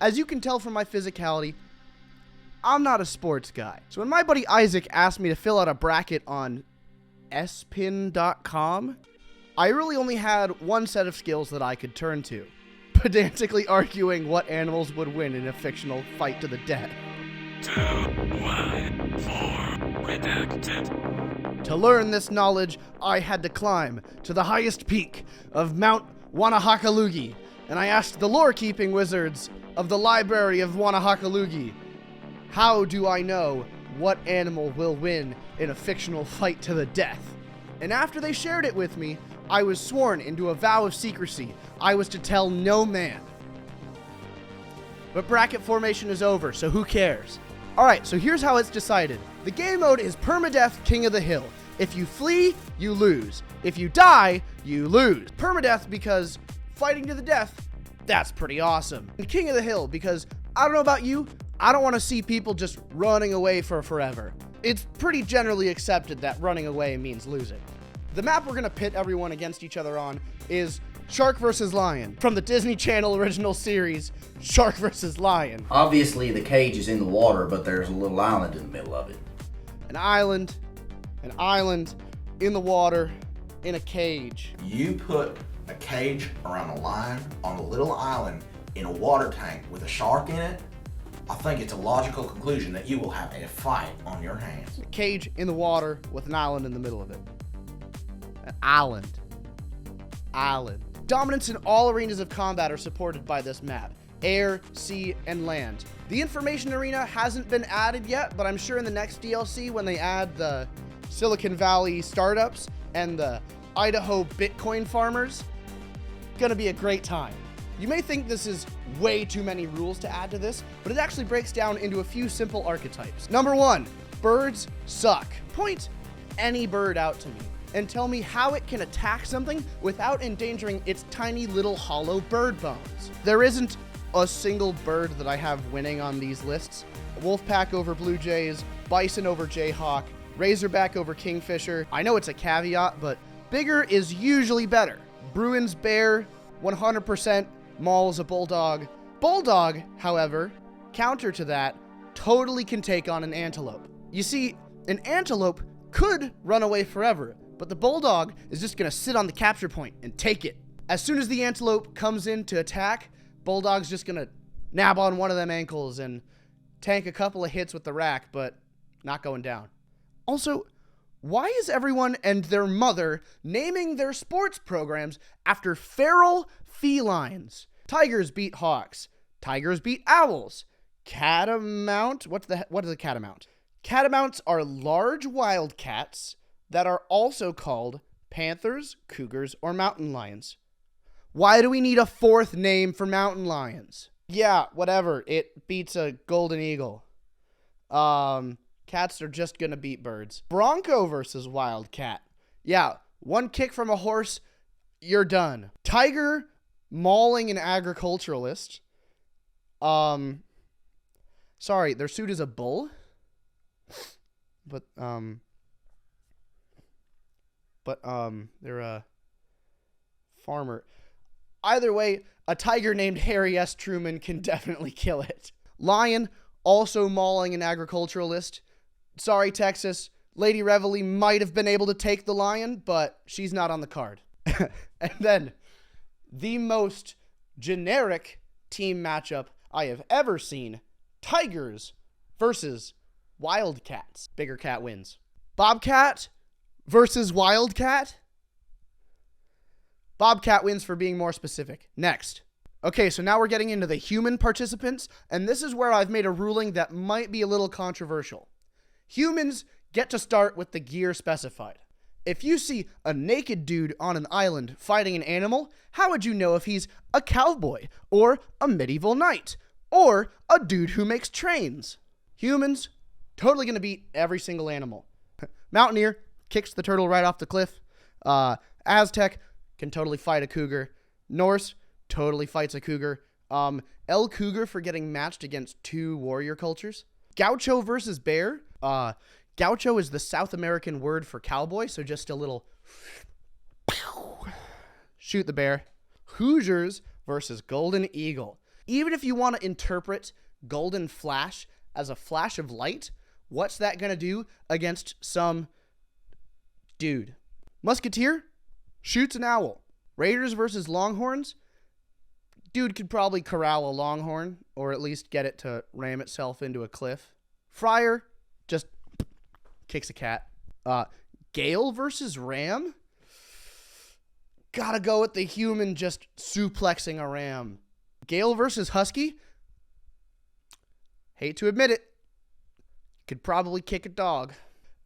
As you can tell from my physicality, I'm not a sports guy. So when my buddy Isaac asked me to fill out a bracket on spin.com, I really only had one set of skills that I could turn to. Pedantically arguing what animals would win in a fictional fight to the death. 2, 1, 4, redacted. To learn this knowledge, I had to climb to the highest peak of Mount Wanahakalugi, and I asked the lore-keeping wizards of the Library of Wanahakalugi, how do I know what animal will win in a fictional fight to the death? And after they shared it with me, I was sworn into a vow of secrecy. I was to tell no man. But bracket formation is over, so who cares? Alright, so here's how it's decided. The game mode is permadeath king of the hill. If you flee, you lose. If you die, you lose. Permadeath because fighting to the death, that's pretty awesome. And king of the hill because, I don't know about you, I don't want to see people just running away for forever. It's pretty generally accepted that running away means losing. The map we're going to pit everyone against each other on is Shark vs. Lion from the Disney Channel original series, Shark vs. Lion. Obviously, the cage is in the water, but there's a little island in the middle of it. An island in the water, in a cage. You put a cage around a lion on a little island in a water tank with a shark in it, I think it's a logical conclusion that you will have a fight on your hands. A cage in the water with an island in the middle of it. An island. Dominance in all arenas of combat are supported by this map. Air, sea, and land. The information arena hasn't been added yet, but I'm sure in the next DLC when they add the Silicon Valley startups and the Idaho Bitcoin farmers, gonna be a great time. You may think this is way too many rules to add to this, but it actually breaks down into a few simple archetypes. Number 1, birds suck. Point any bird out to me and tell me how it can attack something without endangering its tiny little hollow bird bones. There isn't a single bird that I have winning on these lists. Wolfpack over Blue Jays, Bison over Jayhawk, Razorback over Kingfisher. I know it's a caveat, but bigger is usually better. Bruin's bear, 100%. Maul's a bulldog. Bulldog, however, counter to that, totally can take on an antelope. You see, an antelope could run away forever, but the bulldog is just gonna sit on the capture point and take it. As soon as the antelope comes in to attack, bulldog's just gonna nab on one of them ankles and tank a couple of hits with the rack, but not going down. Also, why is everyone and their mother naming their sports programs after feral felines? Tigers beat hawks. Tigers beat owls. Catamount. What is a catamount? Catamounts are large wildcats that are also called panthers, cougars, or mountain lions. Why do we need a fourth name for mountain lions? Yeah, whatever. It beats a golden eagle. Cats are just gonna beat birds. Bronco versus wildcat. Yeah, one kick from a horse, you're done. Tiger mauling an agriculturalist. Sorry, their suit is a bull. But they're a farmer. Either way, a tiger named Harry S. Truman can definitely kill it. Lion also mauling an agriculturalist. Sorry, Texas. Lady Reveille might have been able to take the lion, but she's not on the card. And then, the most generic team matchup I have ever seen. Tigers versus Wildcats. Bigger cat wins. Bobcat versus Wildcat. Bobcat wins for being more specific. Next. Okay, so now we're getting into the human participants, and this is where I've made a ruling that might be a little controversial. Humans get to start with the gear specified. If you see a naked dude on an island fighting an animal, how would you know if he's a cowboy or a medieval knight or a dude who makes trains? Humans, totally going to beat every single animal. Mountaineer kicks the turtle right off the cliff. Aztec can totally fight a cougar. Norse totally fights a cougar. El Cougar for getting matched against two warrior cultures. Gaucho versus bear. Gaucho is the South American word for cowboy, so just a little shoot the bear. Hoosiers versus golden eagle. Even if you want to interpret Golden Flash as a flash of light, what's that going to do against some dude? Musketeer shoots an owl. Raiders versus Longhorns. Dude could probably corral a longhorn, or at least get it to ram itself into a cliff. Friar just kicks a cat. Gale versus Ram. Gotta go with the human just suplexing a ram. Gale versus Husky. Hate to admit it. Could probably kick a dog.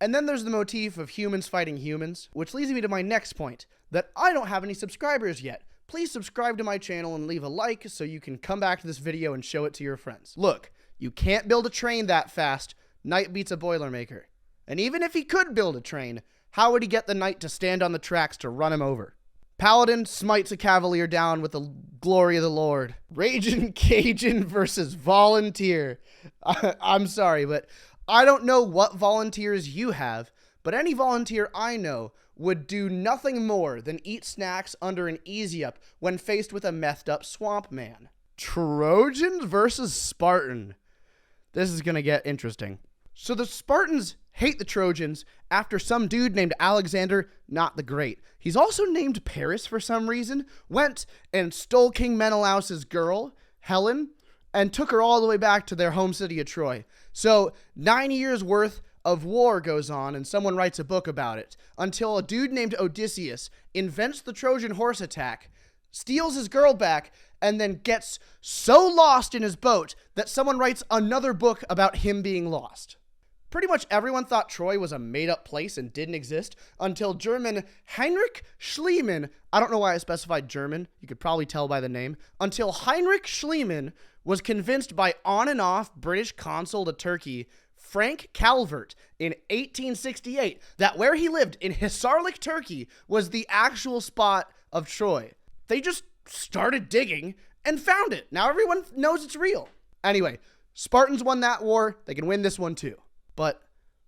And then there's the motif of humans fighting humans, which leads me to my next point, that I don't have any subscribers yet. Please subscribe to my channel and leave a like so you can come back to this video and show it to your friends. Look, you can't build a train that fast. Knight beats a Boilermaker. And even if he could build a train, how would he get the knight to stand on the tracks to run him over? Paladin smites a cavalier down with the glory of the Lord. Raging Cajun versus Volunteer. I'm sorry, but I don't know what volunteers you have, but any volunteer I know would do nothing more than eat snacks under an easy up when faced with a methed up swamp man. Trojan versus Spartan. This is going to get interesting. So the Spartans hate the Trojans after some dude named Alexander, not the Great. He's also named Paris for some reason, went and stole King Menelaus's girl, Helen, and took her all the way back to their home city of Troy. So 9 years worth of war goes on, and someone writes a book about it, until a dude named Odysseus invents the Trojan horse attack, steals his girl back, and then gets so lost in his boat that someone writes another book about him being lost. Pretty much everyone thought Troy was a made-up place and didn't exist until German Heinrich Schliemann, I don't know why I specified German, you could probably tell by the name, until Heinrich Schliemann was convinced by on and off British consul to Turkey, Frank Calvert, in 1868, that where he lived in Hisarlik, Turkey, was the actual spot of Troy. They just started digging and found it. Now everyone knows it's real. Anyway, Spartans won that war. They can win this one too. But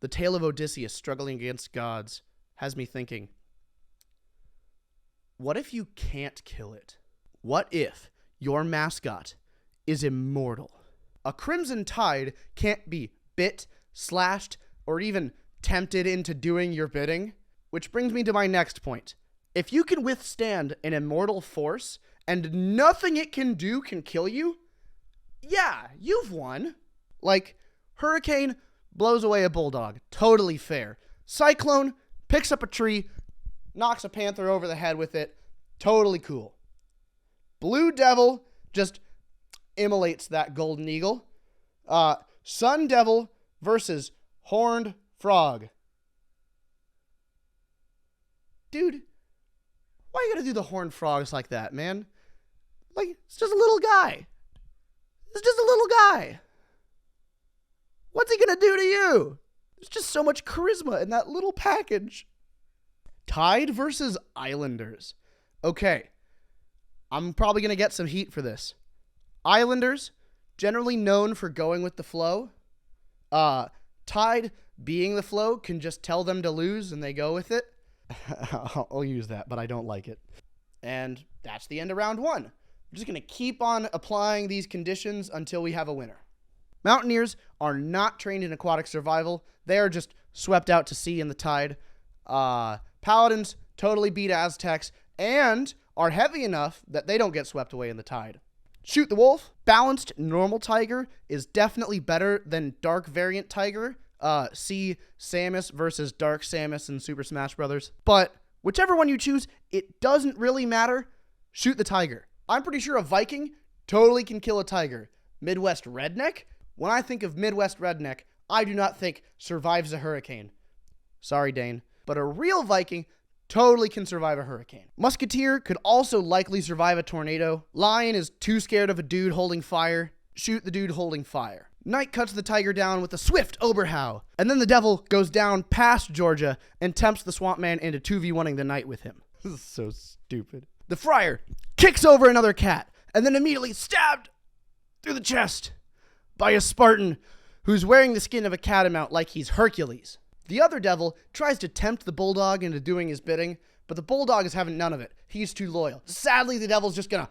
the tale of Odysseus struggling against gods has me thinking, what if you can't kill it? What if your mascot is immortal? A crimson tide can't be bit, slashed, or even tempted into doing your bidding. Which brings me to my next point. If you can withstand an immortal force and nothing it can do can kill you, yeah, you've won. Like, Hurricane blows away a bulldog. Totally fair. Cyclone picks up a tree, knocks a panther over the head with it. Totally cool. Blue Devil just immolates that golden eagle. Sun Devil versus Horned Frog. Dude, why you gotta do the horned frogs like that, man? Like, it's just a little guy. It's just a little guy. What's he gonna do to you? There's just so much charisma in that little package. Tide versus Islanders. Okay, I'm probably gonna get some heat for this. Islanders, generally known for going with the flow. Tide, being the flow, can just tell them to lose and they go with it. I'll use that, but I don't like it. And that's the end of round one. We're just going to keep on applying these conditions until we have a winner. Mountaineers are not trained in aquatic survival. They are just swept out to sea in the tide. Paladins totally beat Aztecs and are heavy enough that they don't get swept away in the tide. Shoot the wolf. Balanced normal tiger is definitely better than dark variant tiger. See Samus versus Dark Samus in Super Smash Bros. But whichever one you choose, it doesn't really matter. Shoot the tiger. I'm pretty sure a Viking totally can kill a tiger. Midwest redneck? When I think of Midwest redneck, I do not think survives a hurricane. Sorry, Dane. But a real Viking totally can survive a hurricane. Musketeer could also likely survive a tornado. Lion is too scared of a dude holding fire. Shoot the dude holding fire. Knight cuts the tiger down with a swift Oberhow. And then the devil goes down past Georgia and tempts the swamp man into 2v1ing the knight with him. This is so stupid. The friar kicks over another cat and then immediately stabbed through the chest by a Spartan who's wearing the skin of a catamount like he's Hercules. The other devil tries to tempt the bulldog into doing his bidding, but the bulldog is having none of it. He's too loyal. Sadly, the devil's just gonna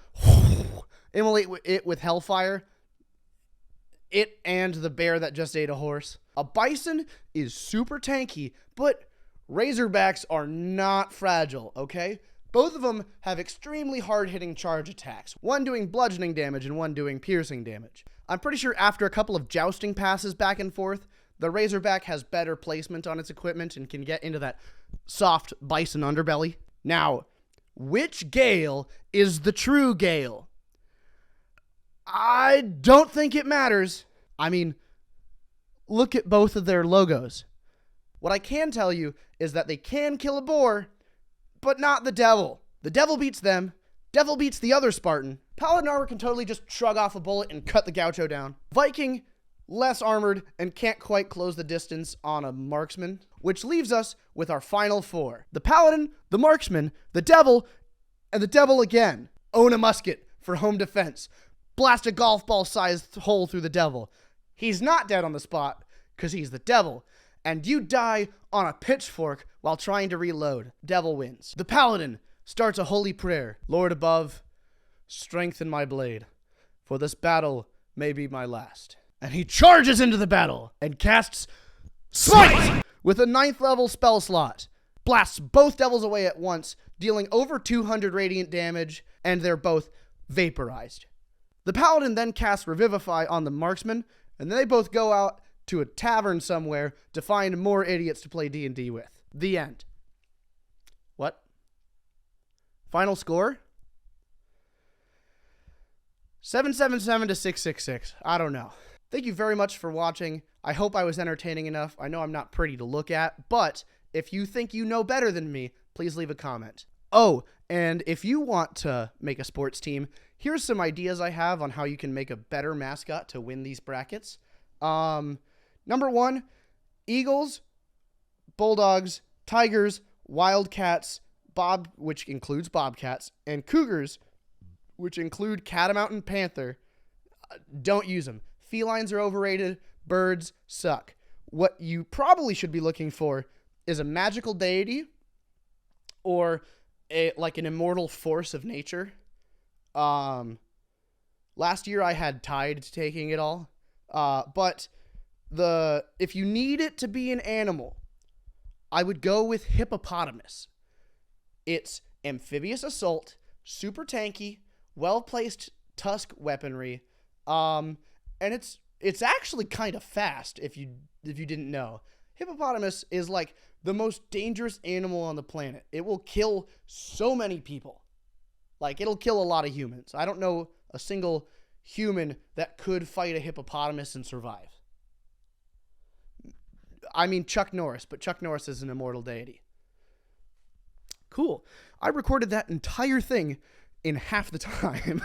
Immolate it with hellfire. It and the bear that just ate a horse. A bison is super tanky, but razorbacks are not fragile, okay? Both of them have extremely hard-hitting charge attacks, one doing bludgeoning damage and one doing piercing damage. I'm pretty sure after a couple of jousting passes back and forth, the razorback has better placement on its equipment and can get into that soft bison underbelly. Now, which Gale is the true Gale? I don't think it matters. I mean, look at both of their logos. What I can tell you is that they can kill a boar, but not the devil. The devil beats them. Devil beats the other Spartan. Paladin armor can totally just shrug off a bullet and cut the gaucho down. Viking, less armored and can't quite close the distance on a marksman, which leaves us with our final four. The Paladin, the Marksman, the Devil, and the Devil again. Own a musket for home defense. Blast a golf ball-sized hole through the Devil. He's not dead on the spot, because he's the Devil, and you die on a pitchfork while trying to reload. Devil wins. The Paladin starts a holy prayer. Lord above, strengthen my blade, for this battle may be my last. And he charges into the battle and casts Smite with a 9th level spell slot. Blasts both devils away at once, dealing over 200 radiant damage, and they're both vaporized. The Paladin then casts Revivify on the Marksman, and then they both go out to a tavern somewhere to find more idiots to play D&D with. The end. What? Final score? 777 to 666. I don't know. Thank you very much for watching. I hope I was entertaining enough. I know I'm not pretty to look at, but if you think you know better than me, please leave a comment. Oh, and if you want to make a sports team, here's some ideas I have on how you can make a better mascot to win these brackets. Number 1, Eagles, Bulldogs, Tigers, Wildcats, which includes Bobcats, and Cougars, which include Catamount and Panther. Don't use them. Felines are overrated. Birds suck. What you probably should be looking for is a magical deity or like an immortal force of nature. Last year I had Tide taking it all. But if you need it to be an animal, I would go with hippopotamus. It's amphibious assault, super tanky, well-placed tusk weaponry, and it's actually kind of fast if you didn't know. Hippopotamus is like the most dangerous animal on the planet. It will kill so many people. Like, it'll kill a lot of humans. I don't know a single human that could fight a hippopotamus and survive. I mean Chuck Norris, but Chuck Norris is an immortal deity. Cool. I recorded that entire thing in half the time.